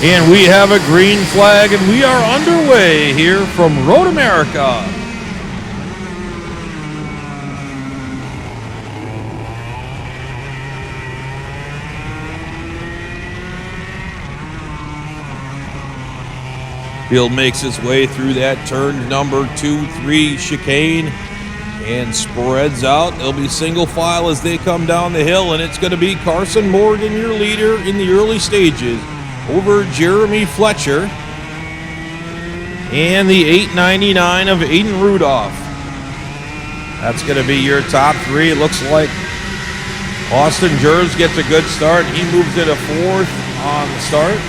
And we have a green flag, and we are underway here from Road America. Field makes his way through that turn number 2-3 chicane and spreads out. There'll be single file as they come down the hill, and it's going to be Carson Morgan, your leader in the early stages, over Jeremy Fletcher and the 899 of Aiden Rudolph. That's going to be your top three. It looks like Austin Jers gets a good start. He moves into fourth on the start.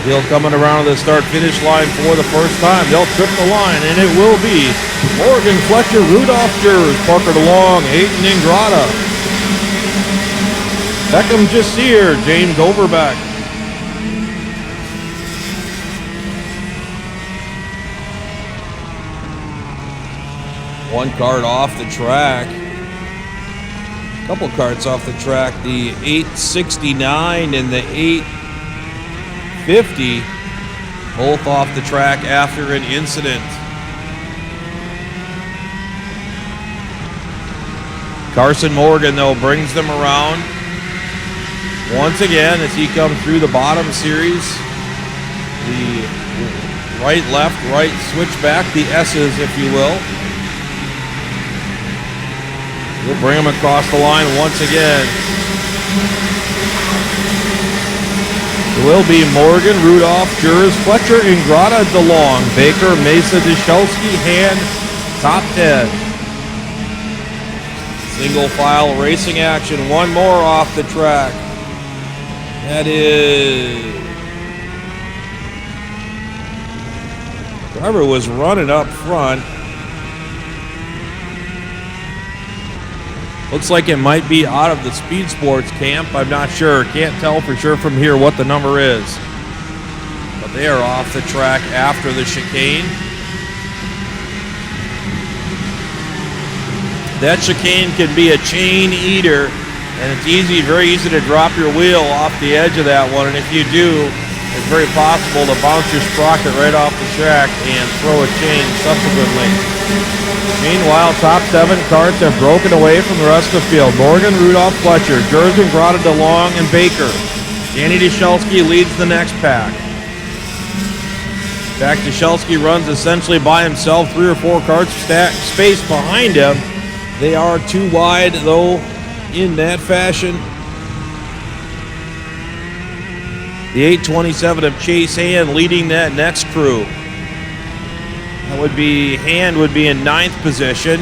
He'll coming around to the start-finish line for the first time. They'll trip the line, and it will be Morgan, Fletcher, Rudolph, Jers, Parker DeLong, Hayton Ingrata, Beckham Jasir, James Overbeck. One cart off the track. A couple carts off the track. The 869 and the 850, both off the track after an incident. Carson Morgan, though, brings them around once again as he comes through the bottom series. The right, left, right switchback, the S's, if you will. We'll bring him across the line once again. It will be Morgan, Rudolph, Jers, Fletcher, Ingrata, DeLong, Baker, Mesa, Deshelski, Hand, top 10. Single file racing action, one more off the track. That is... Driver was running up front. Looks like it might be out of the Speed Sports camp. I'm not sure. Can't tell for sure from here what the number is. But they are off the track after the chicane. That chicane can be a chain eater, and it's very easy to drop your wheel off the edge of that one. And if you do, it's very possible to bounce your sprocket right off the track and throw a chain subsequently. Meanwhile, top 7 carts have broken away from the rest of the field. Morgan, Rudolph, Fletcher, Jers, Ingrata, DeLong, and Baker. Danny Deshelski leads the next pack. In fact, Deshelski runs essentially by himself, 3 or 4 carts spaced behind him. They are too wide, though, in that fashion. The 827 of Chase Hand leading that next crew. That would be, Hand would be in 9th position.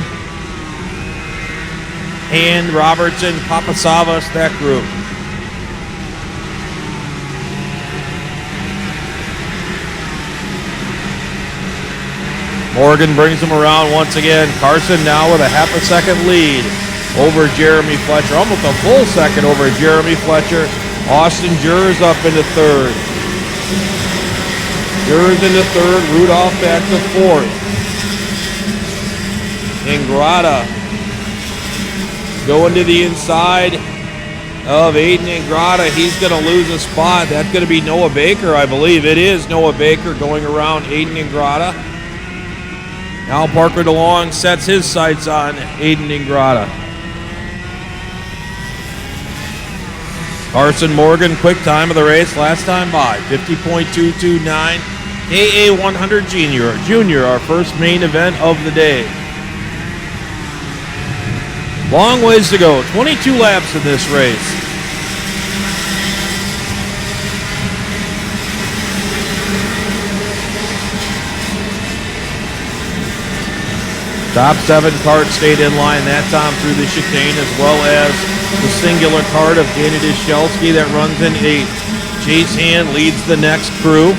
Hand, Robertson, Papasavas, that group. Morgan brings him around once again. Carson now with a half a second lead over Jeremy Fletcher. Almost a full second over Jeremy Fletcher. Austin Jers up into 3rd. Jers into 3rd. Rudolph back to 4th. Ingrata going to the inside of Aiden Ingrata. He's going to lose a spot. That's going to be Noah Baker, I believe. It is Noah Baker going around Aiden Ingrata. Now Parker DeLong sets his sights on Aiden Ingrata. Carson Morgan, quick time of the race, last time by, 50.229. KA 100 Junior, our first main event of the day. Long ways to go, 22 laps in this race. Top 7 carts stayed in line that time through the chicane, as well as the singular cart of Danny Deshelski that runs in 8. Chase Hand leads the next crew.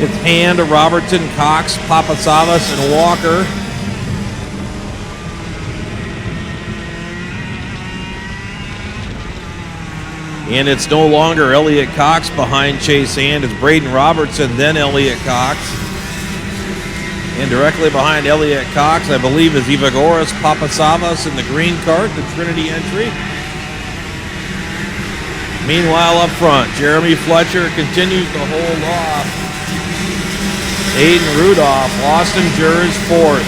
It's Hand, Robertson, Cox, Papasavas, and Walker. And it's no longer Elliott Cox behind Chase Hand. It's Braden Robertson, then Elliott Cox. And directly behind Elliott Cox, I believe, is Evagoras Papasavas in the green cart, the Trinity entry. Meanwhile, up front, Jeremy Fletcher continues to hold off Aiden Rudolph. Austin Jers fourth.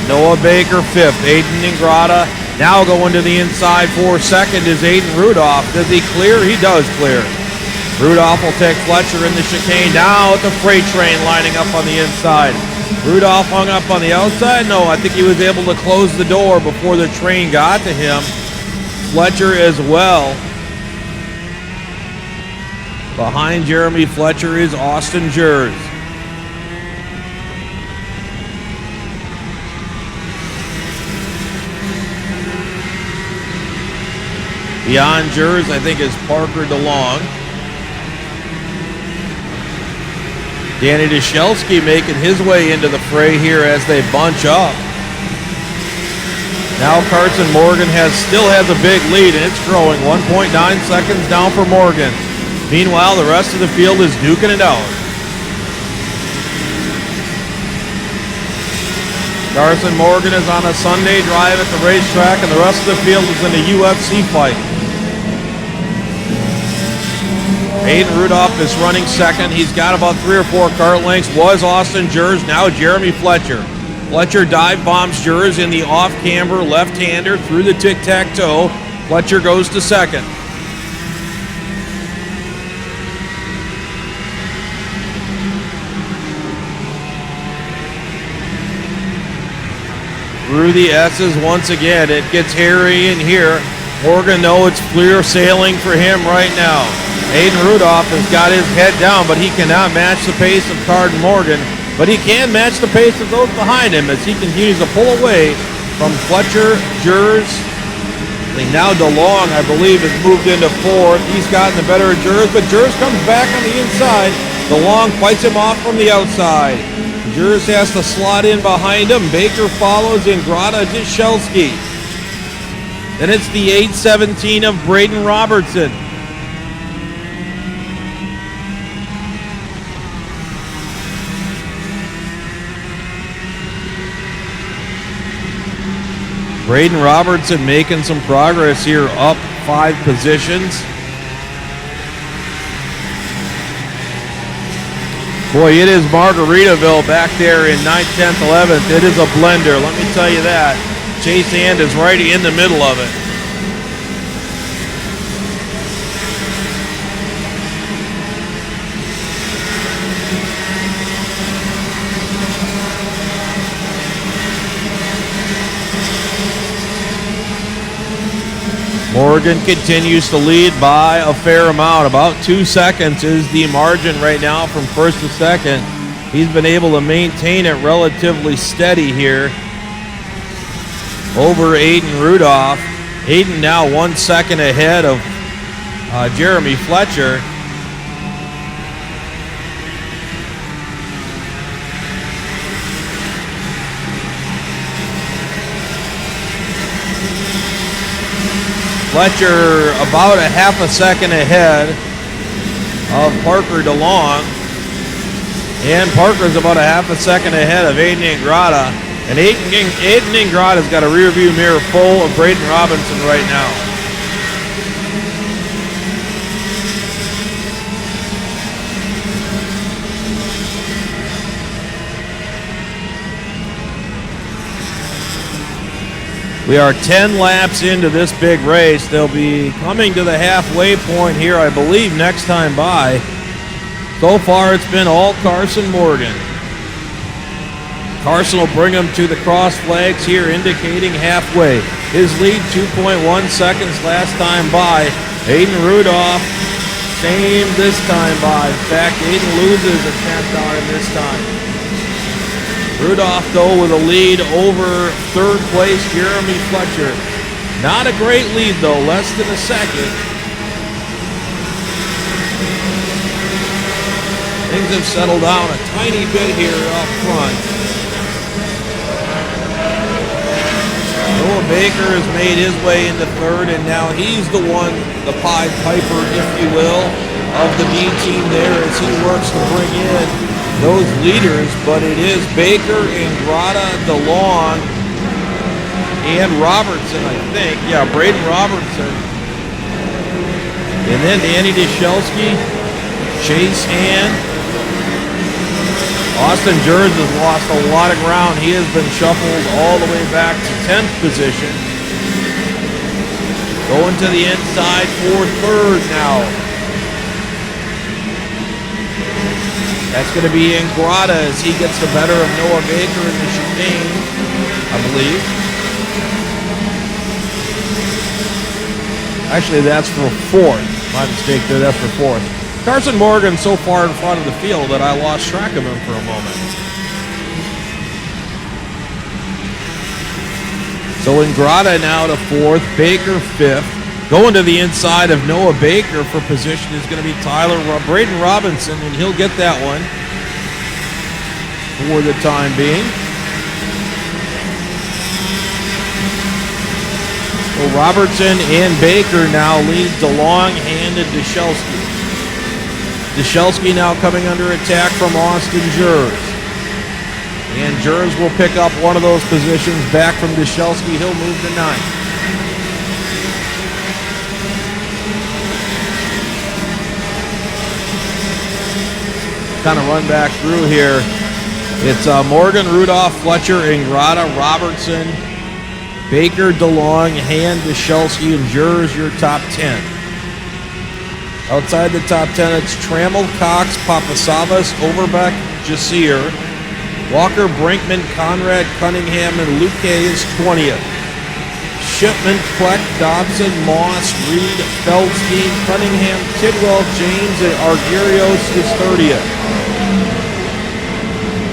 Noah Baker fifth. Aiden Ingrata now going to the inside for second is Aiden Rudolph. Does he clear? He does clear. Rudolph will take Fletcher in the chicane. Now at the freight train lining up on the inside. Rudolph hung up on the outside. No, I think he was able to close the door before the train got to him. Fletcher as well. Behind Jeremy Fletcher is Austin Jers. Beyond Jers, I think, is Parker DeLong. Danny Dashelski making his way into the fray here as they bunch up. Now Carson Morgan still has a big lead, and it's growing. 1.9 seconds down for Morgan. Meanwhile, the rest of the field is duking it out. Carson Morgan is on a Sunday drive at the racetrack, and the rest of the field is in a UFC fight. Aiden Rudolph is running second. He's got about 3 or 4 cart lengths. Was Austin Jers, now Jeremy Fletcher. Fletcher dive bombs Jers in the off-camber left-hander through the tic-tac-toe. Fletcher goes to second. Through the S's once again. It gets hairy in here. Morgan, though, it's clear sailing for him right now. Aiden Rudolph has got his head down, but he cannot match the pace of Carson Morgan. But he can match the pace of those behind him as he continues to pull away from Fletcher, Jers. Now DeLong, I believe, has moved into fourth. He's gotten the better of Jers, but Jers comes back on the inside. DeLong fights him off from the outside. Jers has to slot in behind him. Baker follows Ingrata Dashelski. Then it's the 8:17 of Braden Robertson. Braden Robertson making some progress here, up 5 positions. Boy, it is Margaritaville back there in 9th, 10th, 11th. It is a blender, let me tell you that. Chase Hand is right in the middle of it. Morgan continues to lead by a fair amount. About 2 seconds is the margin right now from first to second. He's been able to maintain it relatively steady here over Aiden Rudolph. Aiden now 1 second ahead of Jeremy Fletcher. Fletcher about a half a second ahead of Parker DeLong. And Parker's about a half a second ahead of Aiden Ingrata. And Aiden Ingrata's got a rear view mirror full of Braden Robinson right now. We are 10 laps into this big race. They'll be coming to the halfway point here, I believe, next time by. So far, it's been all Carson Morgan. Carson will bring him to the cross flags here, indicating halfway. His lead, 2.1 seconds last time by. Aiden Rudolph, same this time by. In fact, Aiden loses a tenth on him this time. Rudolph, though, with a lead over third place Jeremy Fletcher. Not a great lead, though, less than a second. Things have settled down a tiny bit here up front. Noah Baker has made his way into third, and now he's the one, the Pied Piper, if you will, of the B team there as he works to bring in those leaders, but it is Baker, Ingrata, DeLong, and Robertson, I think. Yeah, Braden Robertson And then Danny Dishelski, Chase Hand. Austin Jers has lost a lot of ground. He has been shuffled all the way back to 10th position. Going to the inside for third now. That's going to be Ingrata as he gets the better of Noah Baker in the chicane, I believe. Actually, that's for fourth. My mistake there, that's for fourth. Carson Morgan so far in front of the field that I lost track of him for a moment. So Ingrata now to fourth, Baker fifth. Going to the inside of Noah Baker for position is going to be Braden Robinson, and he'll get that one for the time being. So Robertson and Baker now lead DeLong, Hand, and Dishelski. Dishelski now coming under attack from Austin Jers. And Jers will pick up one of those positions back from Dishelski. He'll move to 9th. Kind of run back through here. It's Morgan, Rudolph, Fletcher, Ingrata, Robertson, Baker, DeLong, Hand, Dishelski, and Jers, your top 10. Outside the top 10, it's Trammell, Cox, Papasavas, Overbeck, Jasir, Walker, Brinkman, Conrad, Cunningham, and Luque is 20th. Shipman, Pleck, Dobson, Moss, Reed, Feldstein, Cunningham, Tidwell, James, and Argyrios is 30th.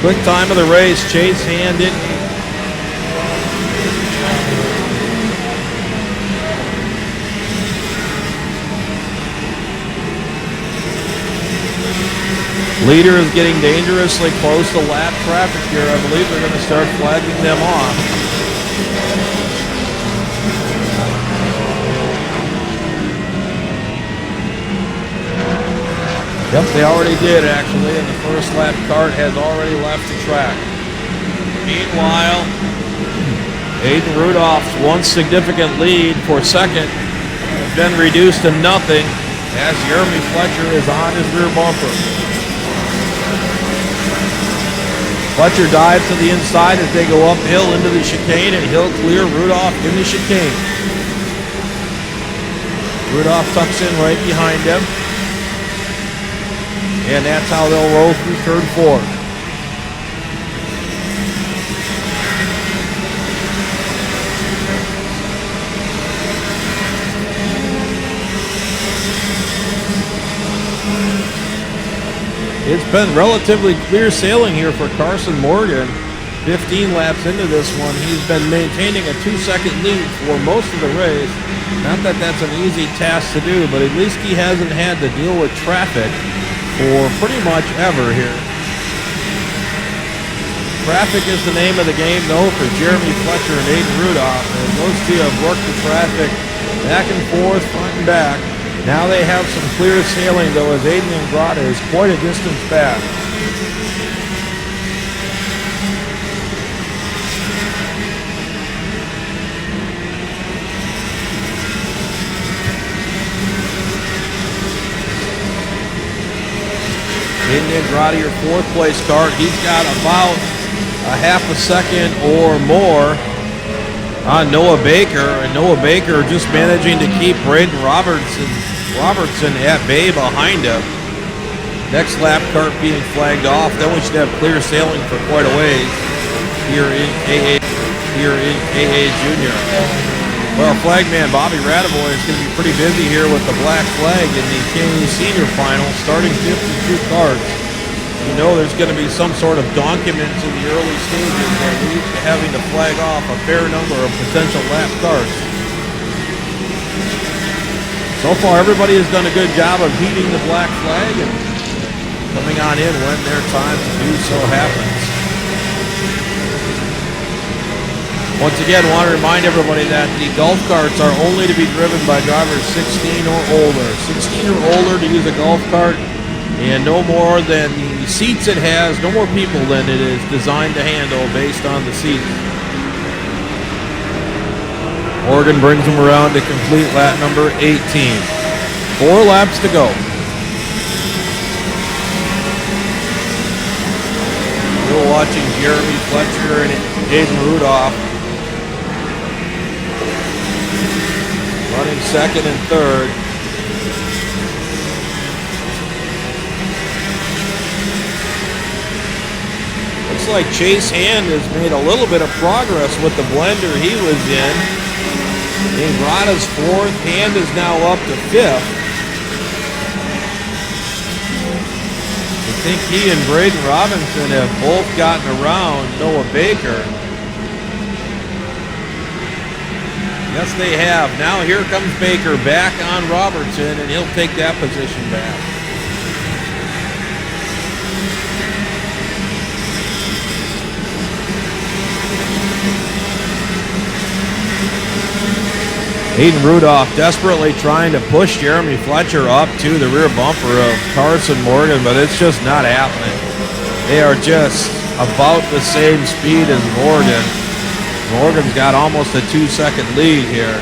Quick time of the race, Chase Hand in. Leader is getting dangerously close to lap traffic here. I believe they're going to start flagging them off. Yep, they already did actually, and the first lap cart has already left the track. Meanwhile, Aiden Rudolph's once significant lead for second has been reduced to nothing as Jeremy Fletcher is on his rear bumper. Fletcher dives to the inside as they go uphill into the chicane, and he'll clear Rudolph in the chicane. Rudolph tucks in right behind him. And that's how they'll roll through third and fourth. It's been relatively clear sailing here for Carson Morgan. 15 laps into this one, he's been maintaining a 2-second lead for most of the race. Not that that's an easy task to do, but at least he hasn't had to deal with traffic for pretty much ever here. Traffic is the name of the game, though, for Jeremy Fletcher and Aiden Rudolph. And those two have worked the traffic back and forth, front and back. Now they have some clear sailing, though, as Aiden Ingrata is quite a distance back. Aiden Ingrata, your fourth place cart. He's got about a half a second or more on Noah Baker, and Noah Baker just managing to keep Braden Robertson at bay behind him. Next lap cart being flagged off. Then we should have clear sailing for quite a ways here in KA Junior. Well, flagman Bobby Radaboy is going to be pretty busy here with the black flag in the KA Senior Final, starting 52 carts. You know there's going to be some sort of documents in the early stages that leads to having to flag off a fair number of potential lap carts. So far, everybody has done a good job of heeding the black flag and coming on in when their time to do so happens. Once again, I want to remind everybody that the golf carts are only to be driven by drivers 16 or older. 16 or older to use a golf cart, and no more than the seats it has, no more people than it is designed to handle based on the seats. Morgan brings them around to complete lap number 18. 4 laps to go. Still watching Jeremy Fletcher and Hayden Rudolph running second and third. Looks like Chase Hand has made a little bit of progress with the blender he was in. Ingrata's 4th. Hand is now up to 5th. I think he and Braden Robinson have both gotten around Noah Baker. Yes, they have. Now here comes Baker back on Robertson, and he'll take that position back. Hayden Rudolph desperately trying to push Jeremy Fletcher up to the rear bumper of Carson Morgan, but it's just not happening. They are just about the same speed as Morgan. Morgan's got almost a 2-second lead here.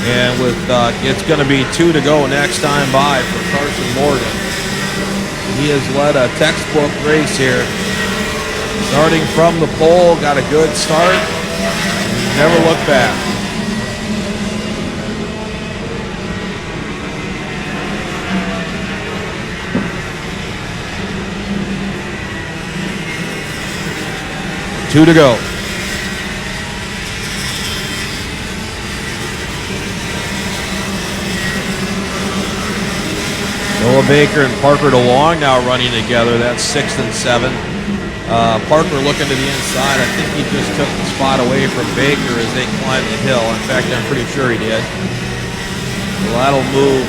And with it's going to be 2 to go next time by for Carson Morgan. He has led a textbook race here. Starting from the pole, got a good start. Never looked back. Two to go. Noah Baker and Parker DeLong now running together. That's 6th and 7th. Parker looking to the inside. I think he just took the spot away from Baker as they climbed the hill. In fact, I'm pretty sure he did. So that'll move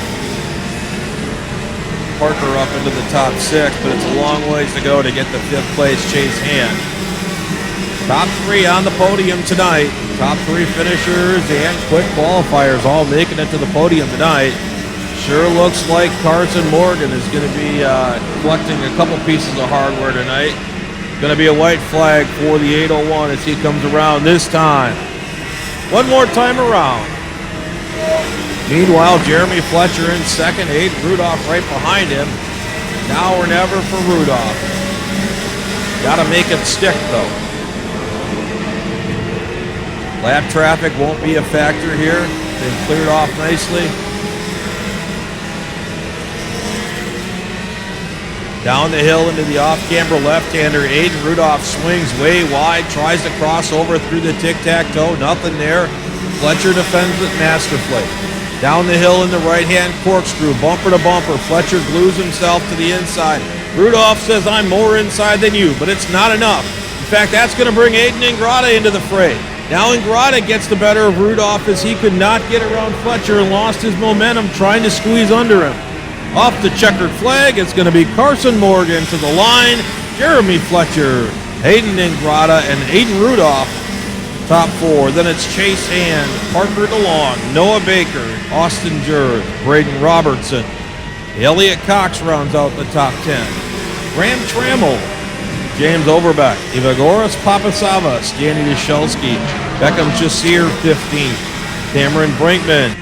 Parker up into the top 6, but it's a long ways to go to get the 5th place Chase Hand. Top 3 on the podium tonight. Top 3 finishers and quick qualifiers all making it to the podium tonight. Sure looks like Carson Morgan is going to be collecting a couple pieces of hardware tonight. Going to be a white flag for the 801 as he comes around this time. One more time around. Meanwhile, Jeremy Fletcher in second, Hayden Rudolph right behind him. Now or never for Rudolph. Got to make it stick though. Lap traffic won't be a factor here. Been cleared off nicely. Down the hill into the off-camber left-hander. Hayden Rudolph swings way wide, tries to cross over through the tic-tac-toe. Nothing there. Fletcher defends it masterfully. Down the hill in the right-hand corkscrew, bumper to bumper. Fletcher glues himself to the inside. Rudolph says, I'm more inside than you, but it's not enough. In fact, that's going to bring Hayden Ingrata into the fray. Now Ingrata gets the better of Rudolph as he could not get around Fletcher and lost his momentum trying to squeeze under him. Off the checkered flag, it's going to be Carson Morgan to the line. Jeremy Fletcher, Hayden Ingrata, and Hayden Rudolph, top 4. Then it's Chase Hand, Parker DeLong, Noah Baker, Austin Jurd, Braden Robertson. Elliott Cox rounds out the top 10. Graham Trammell, James Overbeck, Evagoras Papasavas, Danny Dashelski, Beckham Jasir 15th, Cameron Brinkman,